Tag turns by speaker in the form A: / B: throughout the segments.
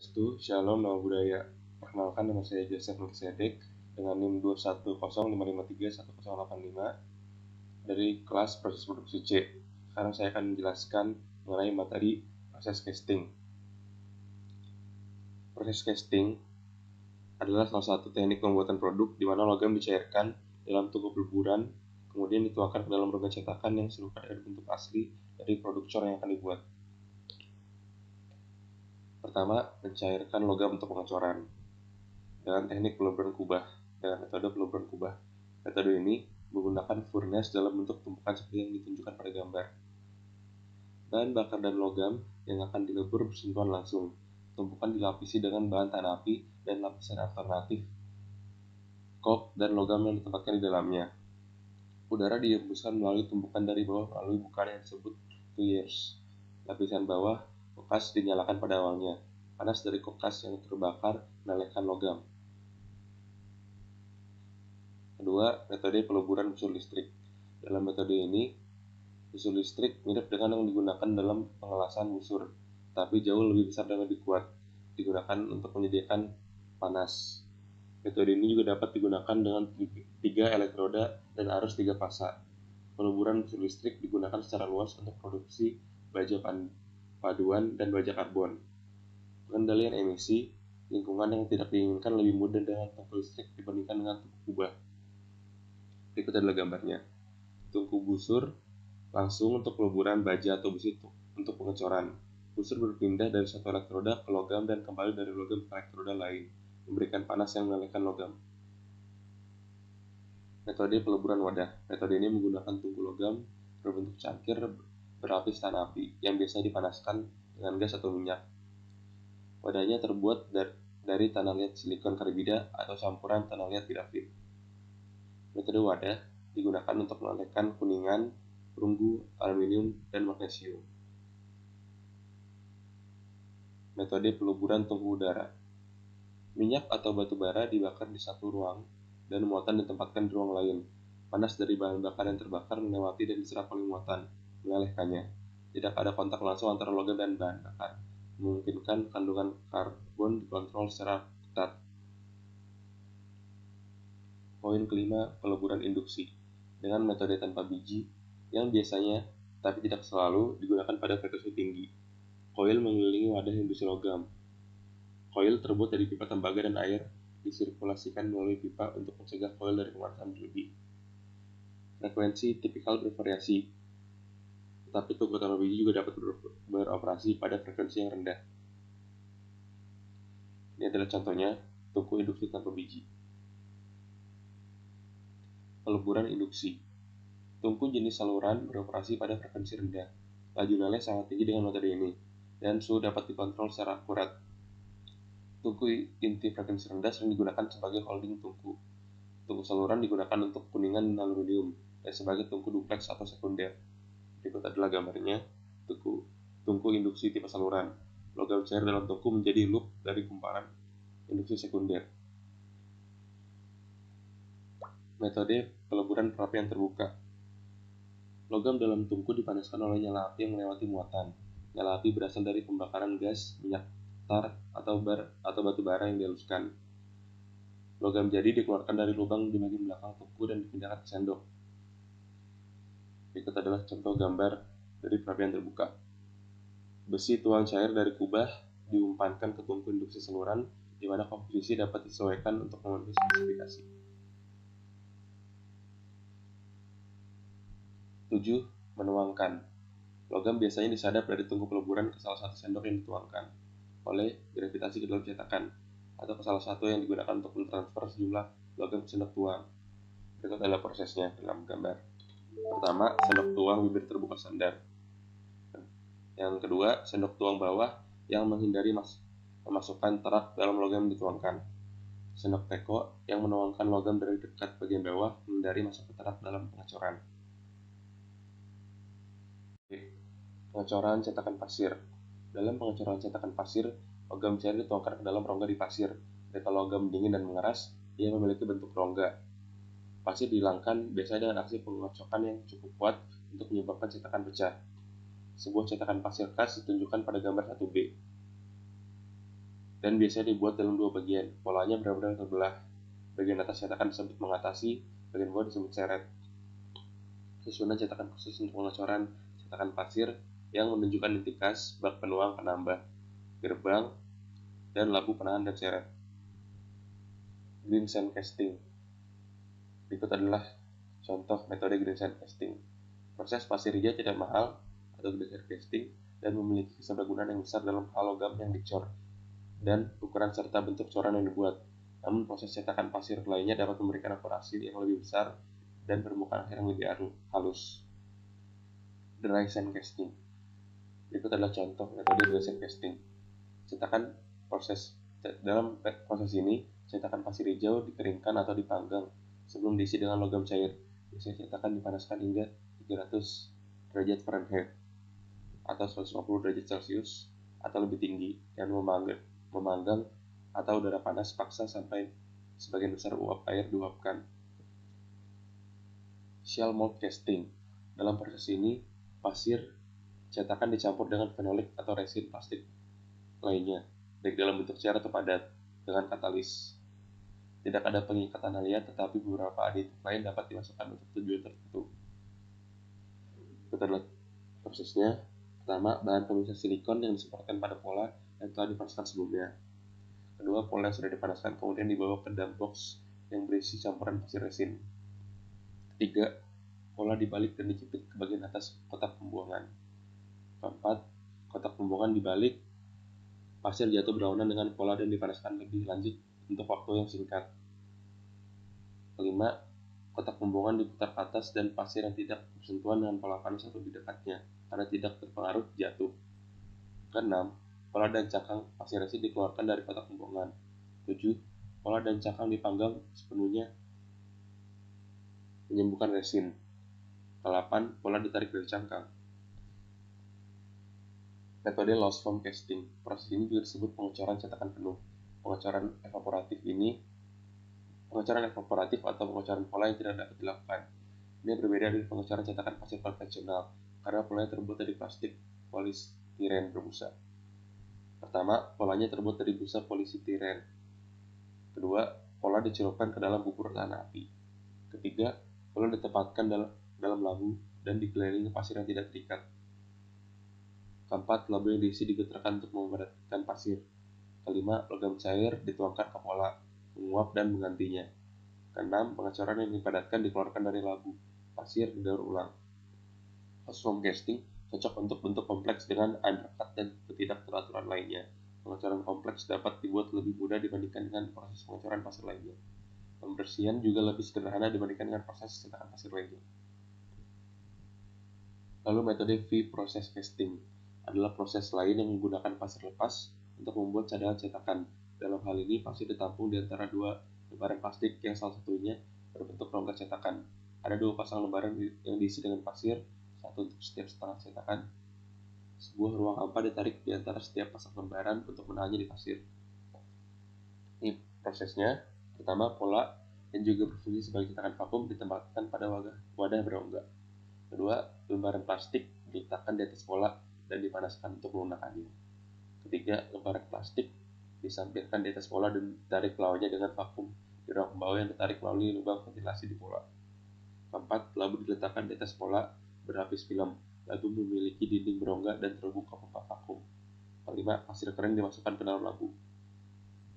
A: Shalom, nama budaya. Perkenalkan, nama saya Joseph Melkisedek dengan NIM 21005531085 dari kelas proses produksi C. Sekarang saya akan menjelaskan mengenai materi proses casting. Proses casting adalah salah satu teknik pembuatan produk di mana logam dicairkan dalam tungku peleburan, kemudian dituangkan ke dalam rongga cetakan yang serupa dengan bentuk asli dari produk cor yang akan dibuat. Pertama, mencairkan logam untuk pengecoran dengan teknik peleburan kubah, dengan metode peleburan kubah. Metode ini menggunakan furnace dalam bentuk tumpukan seperti yang ditunjukkan pada gambar. Bahan bakar dan logam yang akan dilebur bersentuhan langsung. Tumpukan dilapisi dengan bahan tahan api dan lapisan alternatif kok dan logam yang ditempatkan di dalamnya. Udara dihembuskan melalui tumpukan dari bawah melalui bukaan yang disebut tuyeres. Lapisan bawah kokas dinyalakan pada awalnya. Panas dari kokas yang terbakar melelehkan logam. Kedua, metode peleburan busur listrik. Dalam metode ini, busur listrik mirip dengan yang digunakan dalam pengelasan busur, tapi jauh lebih besar dan lebih kuat, digunakan untuk menyediakan panas. Metode ini juga dapat digunakan dengan 3 elektroda dan arus 3 fasa. Peleburan busur listrik digunakan secara luas untuk produksi baja paduan dan baja karbon. Pengendalian emisi lingkungan yang tidak diinginkan lebih mudah dengan tungku listrik dibandingkan dengan tungku kubah. Berikut adalah gambarnya. Tungku busur langsung untuk peleburan baja atau besi untuk pengecoran. Busur berpindah dari satu elektroda ke logam dan kembali dari logam ke elektroda lain, memberikan panas yang melelehkan logam. Metode peleburan wadah. Metode ini menggunakan tungku logam berbentuk cangkir berlapis tahan api yang biasa dipanaskan dengan gas atau minyak. Wadahnya terbuat dari tanah liat silikon karbida atau campuran tanah liat grafit. Metode wadah digunakan untuk melelehkan kuningan, perunggu, aluminium, dan magnesium. Metode peleburan tungku udara. Minyak atau batu bara dibakar di satu ruang dan muatan ditempatkan di ruang lain. Panas dari bahan bakar yang terbakar melewati dan diserap oleh muatan, melelehkannya. Tidak ada kontak langsung antara logam dan bahan bakar, memungkinkan kandungan karbon dikontrol secara ketat. Poin kelima, peleburan induksi dengan metode tanpa biji yang biasanya, tapi tidak selalu, digunakan pada frekuensi tinggi. Koil mengelilingi wadah induksi logam. Koil terbuat dari pipa tembaga dan air disirkulasikan melalui pipa untuk mencegah koil dari pemanasan berlebih. Frekuensi tipikal bervariasi, tetapi tungku tanpa biji juga dapat beroperasi pada frekuensi yang rendah. Ini adalah contohnya tungku induksi tanpa biji. Peleburan induksi. Tungku jenis saluran beroperasi pada frekuensi rendah. Laju leleh sangat tinggi dengan metode ini, dan suhu dapat dikontrol secara akurat. Tungku inti frekuensi rendah sering digunakan sebagai holding tungku. Tungku saluran digunakan untuk kuningan dan aluminium, dan sebagai tungku duplex atau sekunder. Berikut adalah gambarnya tungku induksi tipe saluran. Logam cair dalam tungku menjadi loop dari kumparan induksi sekunder. Metode peleburan perapian terbuka. Logam dalam tungku dipanaskan oleh nyala api yang melewati muatan. Nyala api berasal dari pembakaran gas, minyak, tar, atau batu bara yang dihaluskan. Logam jadi dikeluarkan dari lubang di bagian belakang tungku dan dipindahkan ke sendok. Berikut adalah contoh gambar dari perapian terbuka. Besi tuang cair dari kubah diumpankan ke tungku induksi saluran, di mana komposisi dapat disesuaikan untuk memenuhi spesifikasi. 7. Menuangkan. Logam biasanya disadap dari tungku peleburan ke salah satu sendok yang dituangkan oleh gravitasi ke dalam cetakan, atau ke salah satu yang digunakan untuk mentransfer sejumlah logam ke sendok tuang. Berikut adalah prosesnya dalam gambar. Pertama, sendok tuang bibir terbuka standar. Yang kedua, sendok tuang bawah yang menghindari memasukkan terak dalam logam yang dituangkan. Sendok teko yang menuangkan logam dari dekat bagian bawah menghindari masuk terak dalam pengecoran. Pengecoran cetakan pasir. Dalam pengecoran cetakan pasir, logam cair dituangkan ke dalam rongga di pasir. Ketika logam dingin dan mengeras, ia memiliki bentuk rongga. Pasir dihilangkan biasanya dengan aksi pengocokan yang cukup kuat untuk menyebabkan cetakan pecah. Sebuah cetakan pasir khas ditunjukkan pada gambar 1B. dan biasanya dibuat dalam dua bagian. Polanya benar-benar terbelah. Bagian atas cetakan disebut mengatasi, bagian bawah disebut seret. Susunan cetakan khusus untuk pengecoran cetakan pasir yang menunjukkan inti kas, bak penuang penambah, gerbang, dan labu penahan dan seret. Green sand casting. Berikut adalah contoh metode green sand casting. Proses pasir hijau tidak mahal atau green sand casting dan memiliki keserdagunaan yang besar dalam hal logam yang dicor dan ukuran serta bentuk coran yang dibuat. Namun proses cetakan pasir lainnya dapat memberikan akurasi yang lebih besar dan permukaan akhir yang lebih halus. Dry sand casting. Berikut adalah contoh metode dry sand casting. Dalam proses ini, cetakan pasir hijau dikeringkan atau dipanggang sebelum diisi dengan logam cair. Biasanya cetakan dipanaskan hingga 300 derajat Fahrenheit atau 150 derajat Celcius atau lebih tinggi dan memanggang atau udara panas paksa sampai sebagian besar uap air diuapkan. Shell mold casting. Dalam proses ini, pasir cetakan dicampur dengan fenolik atau resin plastik lainnya, baik dalam bentuk cair atau padat, dengan katalis. Tidak ada pengikatan haliat, tetapi beberapa aditif lain dapat dimasukkan untuk tujuan tertentu. Itu adalah prosesnya. Pertama, bahan pemisah silikon yang disemprotkan pada pola yang telah dipanaskan sebelumnya. Kedua, pola yang sudah dipanaskan kemudian dibawa ke dump box yang berisi campuran pasir resin. Ketiga, pola dibalik dan dijepit ke bagian atas kotak pembuangan. Keempat, kotak pembuangan dibalik, pasir jatuh berlawanan dengan pola dan dipanaskan lebih lanjut untuk waktu yang singkat. Kelima, kotak pembuangan diputar ke atas dan pasir yang tidak bersentuhan dengan pola panas atau di dekatnya karena tidak terpengaruh jatuh. Keenam, pola dan cangkang pasir resin dikeluarkan dari kotak pembuangan. 7. Pola dan cangkang dipanggang sepenuhnya menyembuhkan resin. 8. Pola ditarik dari cangkang. Metode loss foam casting. Proses ini juga disebut pengecoran cetakan penuh. Pengecoran evaporatif atau pengecoran pola yang tidak dapat dilakukan. Ini berbeda dari pengecoran cetakan pasir konvensional karena polanya terbuat dari plastik polistiren berbusa. Pertama, polanya terbuat dari busa polistiren. Kedua, pola dicelupkan ke dalam bubur tahan api. Ketiga, pola ditempatkan dalam labu dan dikelilingi pasir yang tidak terikat. Keempat, labu yang diisi digetarkan untuk memadatkan pasir. Kelima, logam cair dituangkan ke pola, menguap dan menggantinya. Keenam, pengecoran yang dipadatkan dikeluarkan dari labu, pasir didaur ulang. Loss foam casting cocok untuk bentuk kompleks dengan undercut dan ketidakteraturan lainnya. Pengecoran kompleks dapat dibuat lebih mudah dibandingkan dengan proses pengecoran pasir lainnya. Pembersihan juga lebih sederhana dibandingkan dengan proses cetakan pasir lainnya. Lalu metode V-process casting adalah proses lain yang menggunakan pasir lepas untuk membuat cadangan cetakan. Dalam hal ini, pasir ditampung di antara dua lembaran plastik yang salah satunya berbentuk rongga cetakan. Ada dua pasang lembaran yang diisi dengan pasir, satu untuk setiap setengah cetakan. Sebuah ruang hampa ditarik di antara setiap pasang lembaran untuk menahannya di pasir. Ini prosesnya. Pertama, pola yang juga berfungsi sebagai cetakan vakum ditempatkan pada wadah berongga. Kedua, lembaran plastik diletakkan di atas pola dan dipanaskan untuk melunakkannya. Ketiga, lembaran plastik disampingkan di atas pola dan ditarik lawannya dengan vakum di ruang pembawa yang ditarik melalui lubang ventilasi di pola. Keempat, labu diletakkan di atas pola berlapis film. Labu memiliki dinding berongga dan terbuka pompa vakum. Kelima, pasir kering dimasukkan ke dalam labu.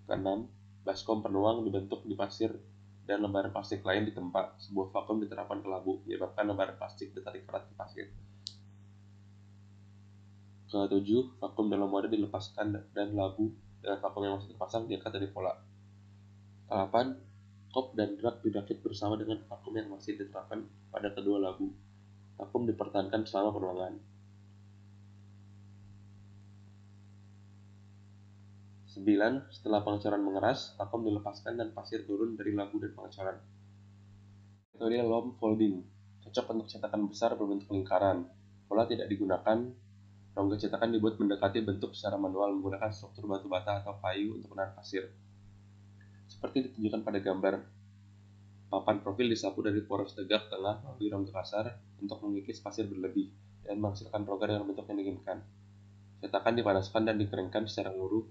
A: Keenam, baskom penuang dibentuk di pasir dan lembaran plastik lain ditempa. Sebuah vakum diterapkan ke labu, menyebabkan lembaran plastik ditarik erat ke pasir. Ketujuh, vakum dalam wadah dilepaskan dan labu dengan vakum yang masih terpasang diangkat dari pola. Ke-8, kop dan rak dirakit bersama dengan vakum yang masih diterapkan pada kedua labu. Vakum dipertahankan selama penuangan. 9. Setelah pengecoran mengeras, vakum dilepaskan dan pasir turun dari labu dan pengecoran. Metode loam folding cocok untuk cetakan besar berbentuk lingkaran. Pola tidak digunakan. Rongga cetakan dibuat mendekati bentuk secara manual menggunakan struktur batu bata atau kayu untuk menahan pasir. Seperti ditunjukkan pada gambar, papan profil disapu dari poros tegak tengah melalui rongga kasar untuk mengikis pasir berlebih dan menghasilkan rongga dengan bentuk yang diinginkan. Cetakan dipanaskan dan dikeringkan secara luruh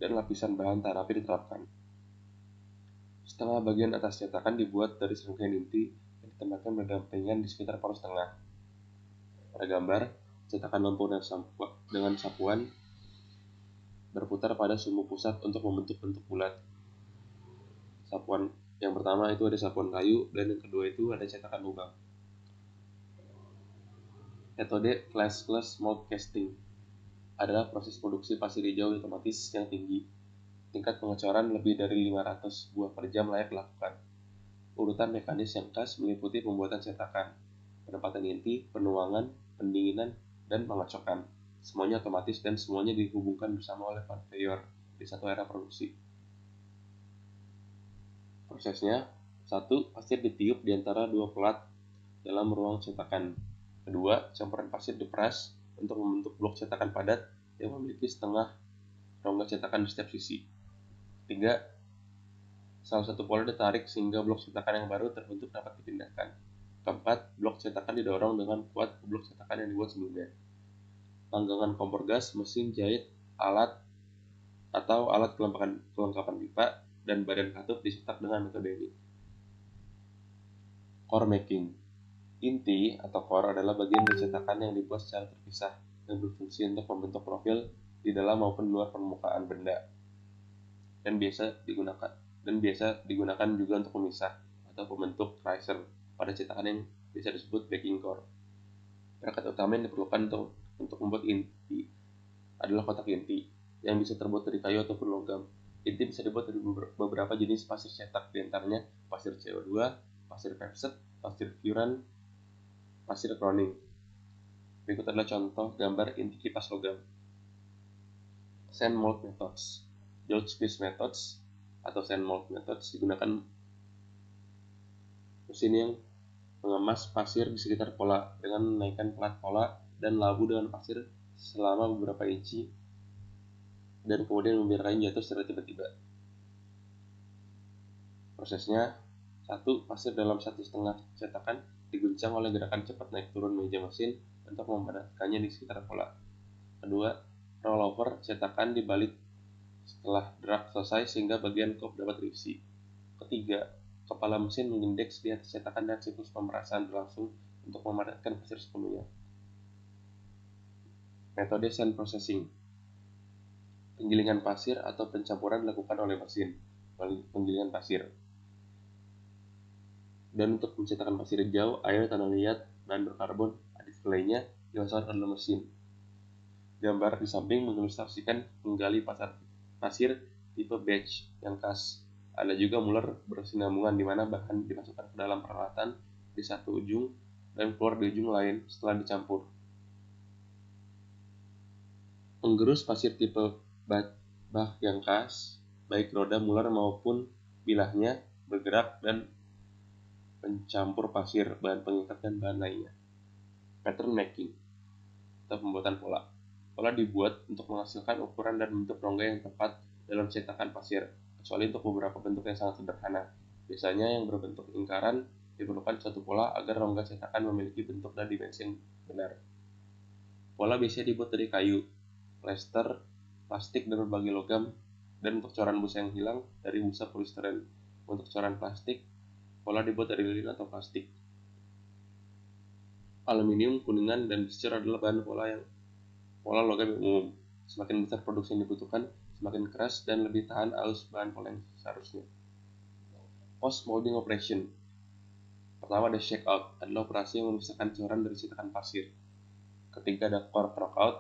A: dan lapisan bahan terapi diterapkan. Setengah bagian atas cetakan dibuat dari serangkaian inti yang ditempatkan berdampingan di sekitar poros tengah. Pada gambar, cetakan lampu dengan sapuan berputar pada sumbu pusat untuk membentuk bentuk bulat. Sapuan yang pertama itu ada sapuan kayu, dan yang kedua itu ada cetakan lubang. Metode classless mold casting adalah proses produksi pasir hijau otomatis yang tinggi. Tingkat pengecoran lebih dari 500 buah per jam layak dilakukan. Urutan mekanis yang khas meliputi pembuatan cetakan, penempatan inti, penuangan, pendinginan, dan pengocokan. Semuanya otomatis dan semuanya dihubungkan bersama oleh konveyor di satu area produksi. Prosesnya, 1. Pasir ditiup di antara 2 pelat dalam ruang cetakan. Kedua, campuran pasir diperas untuk membentuk blok cetakan padat yang memiliki setengah rongga cetakan di setiap sisi. 3. Salah satu pola ditarik sehingga blok cetakan yang baru terbentuk dapat dipindahkan. Keempat, blok cetakan didorong dengan kuat ke blok cetakan yang dibuat sebelumnya. Panggangan kompor gas, mesin jahit, alat kelengkapan pipa, dan badan katup dicetak dengan metode ini. Core making. Inti atau core adalah bagian dari cetakan yang dibuat secara terpisah dan berfungsi untuk membentuk profil di dalam maupun luar permukaan benda, dan biasa digunakan juga untuk memisah atau membentuk riser pada cetakan yang bisa disebut backing core. Perangkat utama yang diperlukan untuk membuat inti adalah kotak inti yang bisa terbuat dari kayu ataupun logam. Inti bisa dibuat dari beberapa jenis pasir cetak, diantaranya pasir CO2, pasir Pepset, pasir Furan, pasir Kroning. Berikut adalah contoh gambar inti kipas logam. Sand mold methods. George Smith methods atau sand mold methods digunakan mesin yang mengemas pasir di sekitar pola dengan menaikkan plat pola dan labu dengan pasir selama beberapa inci dan kemudian membiarkannya jatuh secara tiba-tiba. Prosesnya, 1. Pasir dalam 1,5 cetakan diguncang oleh gerakan cepat naik turun meja mesin untuk memadatkannya di sekitar pola. Kedua, rollover cetakan dibalik setelah drag selesai sehingga bagian kop dapat terisi. Ketiga, kepala mesin mengendeks di atas cetakan dan siklus pemerasan berlangsung untuk memadatkan pasir sepenuhnya. Metode sand processing. Penggilingan pasir atau pencampuran dilakukan oleh mesin penggilingan pasir. Dan untuk mencetakan pasir hijau, air, tanah liat, dan berkarbon aditif lainnya dimasukkan ke dalam mesin. Gambar di samping mengilustrasikan menggali pasir tipe batch yang khas. Ada juga muller berkesinambungan di mana bahan dimasukkan ke dalam peralatan di satu ujung dan keluar di ujung lain setelah dicampur. Penggerus pasir tipe Bach yang khas, baik roda muller maupun bilahnya bergerak dan pencampur pasir, bahan pengikat, dan bahan lainnya. Pattern making atau pembuatan pola. Pola dibuat untuk menghasilkan ukuran dan bentuk rongga yang tepat dalam cetakan pasir, kecuali untuk beberapa bentuk yang sangat sederhana. Biasanya yang berbentuk lingkaran diperlukan suatu pola agar rongga cetakan memiliki bentuk dan dimensi yang benar. Pola biasanya dibuat dari kayu, plester, plastik, dan berbagai logam, dan untuk coran busa yang hilang dari busa polistiren. Untuk coran plastik, pola dibuat dari lilin atau plastik. Aluminium, kuningan, dan biscuit adalah bahan pola logam yang umum. Semakin besar produksi yang dibutuhkan, semakin keras dan lebih tahan arus bahan pola yang seharusnya. Post molding operation. Pertama ada shake out, adalah operasi yang memisahkan coran dari cetakan pasir. Ketiga ada core crock out.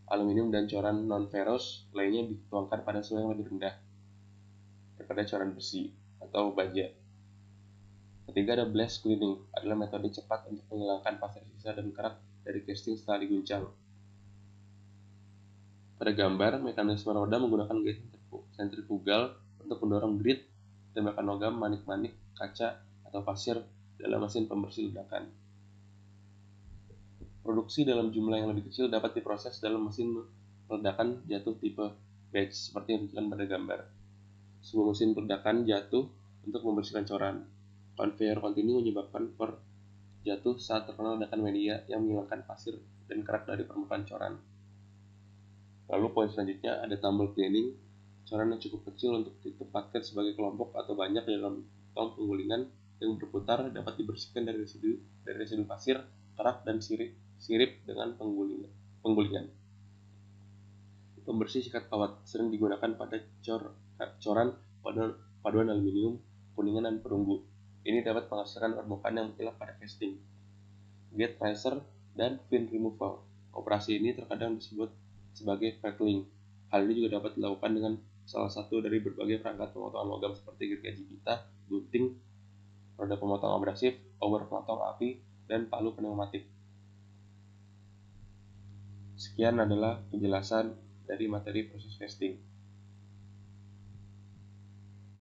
A: Aluminium dan coran non-ferrous lainnya dituangkan pada suhu yang lebih rendah daripada coran besi atau baja. Ketiga ada blast cleaning, adalah metode cepat untuk menghilangkan pasir sisa dan kerak dari casting setelah diguncang. Pada gambar, mekanisme roda menggunakan gaya sentrifugal untuk mendorong grit, tembakan logam, manik-manik, kaca, atau pasir dalam mesin pembersih ledakan. Produksi dalam jumlah yang lebih kecil dapat diproses dalam mesin ledakan jatuh tipe batch seperti yang ditunjukkan pada gambar. Sebuah mesin ledakan jatuh untuk membersihkan coran. Konveyor kontinu menyebabkan core jatuh saat terkena ledakan media yang menghilangkan pasir dan kerak dari permukaan coran. Lalu poin selanjutnya ada tumble cleaning, coran yang cukup kecil untuk ditempatkan sebagai kelompok atau banyak dalam tong penggulingan yang berputar dapat dibersihkan dari residu pasir, kerak, dan sirip dengan penggulingan. Pembersih sikat kawat sering digunakan pada coran paduan aluminium, kuningan, dan perunggu. Ini dapat menghasilkan permukaan yang mengkilap pada casting. Gate riser dan pin removal. Operasi ini terkadang disebut sebagai crackling. Hal ini juga dapat dilakukan dengan salah satu dari berbagai perangkat pemotongan logam seperti gergaji pita, gunting, roda pemotong abrasif, obor pemotong api, dan palu pneumatik. Sekian adalah penjelasan dari materi proses casting.